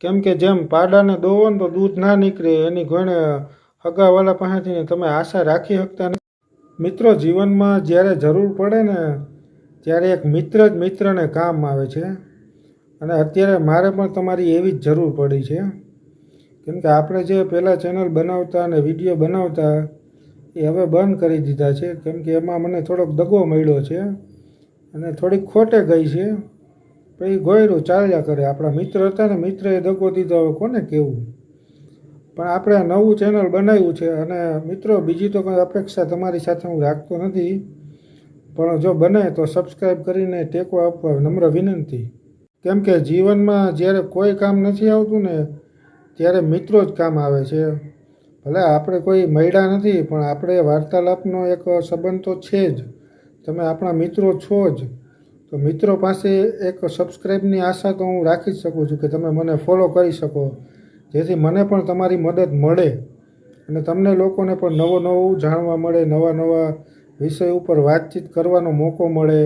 કેમ કે જેમ પાડાને દોવો ને તો દૂધ ના નીકળે એની ઘણે હગાવાલા પાસેથી તમે આશા રાખી શકતા નથી. મિત્રો, જીવનમાં જ્યારે જરૂર પડે ને ત્યારે એક મિત્ર જ મિત્રને કામ આવે છે. અને અત્યારે મારે પણ તમારી એવી જ જરૂર પડી છે. કેમ કે આપણે જે પહેલાં ચેનલ બનાવતા અને વિડીયો બનાવતા એ હવે બંધ કરી દીધા છે. કેમ કે એમાં મને થોડોક દગો મળ્યો છે અને થોડીક ખોટે ગઈ છે. પછી ગોયરું ચાલ્યા કરે. આપણા મિત્ર હતા ને, મિત્રએ દગો દીધો, હવે કોને કહેવું. પણ આપણે આ નવું ચેનલ બનાવ્યું છે અને મિત્રો, બીજી તો કોઈ અપેક્ષા તમારી સાથે હું રાખતો નથી. પણ જો બને તો સબસ્ક્રાઈબ કરીને ટેકો આપવા નમ્ર વિનંતી. કેમ કે જીવનમાં જ્યારે કોઈ કામ નથી આવતું ને ત્યારે મિત્રો જ કામ આવે છે. ભલે આપણે કોઈ મળ્યા નથી પણ આપણે વાર્તાલાપનો એક સંબંધ તો છે જ. તમે આપણા મિત્રો છો જ. તો મિત્રો પાસે એક સબસ્ક્રાઈબની આશા તો હું રાખી જ શકું છું કે તમે મને ફોલો કરી શકો, જેથી મને પણ તમારી મદદ મળે અને તમને લોકોને પણ નવું જાણવા મળે, નવા વિષય ઉપર વાતચીત કરવાનો મોકો મળે.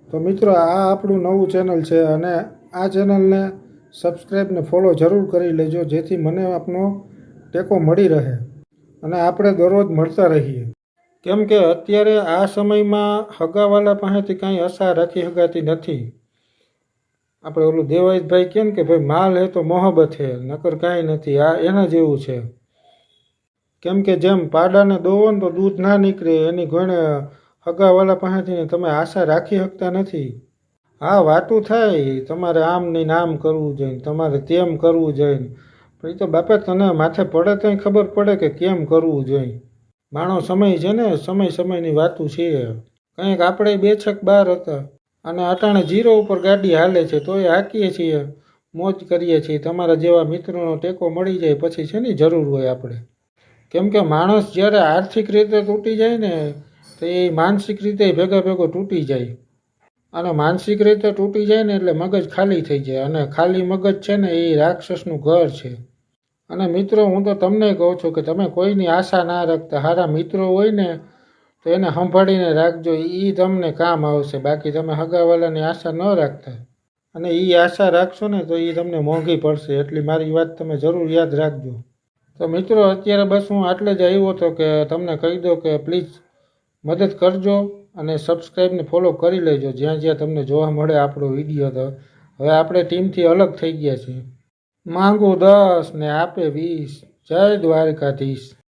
તો મિત્રો, આ આપણું નવું ચેનલ છે અને આ ચેનલને સબસ્ક્રાઈબ ને ફોલો જરૂર કરી લેજો, જેથી મને આપનો ટેકો મળી રહે અને આપણે દરરોજ મળતા રહીએ. કેમ કે અત્યારે આ સમયમાં હગાવાલા પાસેથી કાંઈ આશા રાખી શકાતી નથી. આપણે ઓલું દેવાઈતભાઈ કહે ને કે ભાઈ, માલ હે તો મોહબ્બત હે, નકર કાંઈ નથી. આ એના જેવું છે. કેમ કે જેમ પાડાને દોવો ને તો દૂધ ના નીકળે એની ઘણે હગાવાલા પાસેથી તમે આશા રાખી શકતા નથી. હા, વાતું થાય તમારે આમ નહીં આમ કરવું જોઈએ, તમારે તેમ કરવું જોઈએ. પણ એ તો બાપા તને માથે પડે તો ખબર પડે કે કેમ કરવું જોઈએ. માણો સમય છે ને, સમયની વાતું છે. કંઈક આપણે 2 છક બાર હતા અને અટાણે 0 ઉપર ગાડી હાલે છે તોય હાકીએ છીએ, મોજ કરીએ છીએ. તમારા જેવા મિત્રોનો ટેકો મળી જાય પછી શેની જરૂર હોય આપણે. કેમ કે માણસ જ્યારે આર્થિક રીતે તૂટી જાય ને તો એ માનસિક રીતે ભેગો તૂટી જાય. અને માનસિક રીતે તૂટી જાય ને એટલે મગજ ખાલી થઈ જાય. અને ખાલી મગજ છે ને એ રાક્ષસનું ઘર છે. અને મિત્રો, હું તો તમને કહું છું કે તમે કોઈની આશા ના રાખતા. સારા મિત્રો હોય ને તો એને સંભાળીને રાખજો, એ તમને કામ આવશે. બાકી તમે હગાવાલાની આશા ન રાખતા અને એ આશા રાખશો ને તો એ તમને મોંઘી પડશે. એટલી મારી વાત તમે જરૂર યાદ રાખજો. તો મિત્રો, અત્યારે બસ હું આટલે જ આવ્યો હતો કે તમને કહી દો કે પ્લીઝ મદદ કરજો અને સબસ્ક્રાઈબને ફોલો કરી લેજો જ્યાં તમને જોવા મળે આપણો વિડીયો. તો હવે આપણે ટીમથી અલગ થઈ ગયા છીએ. માંગુ 10 ને આપે 20. જય દ્વારકાધીશ.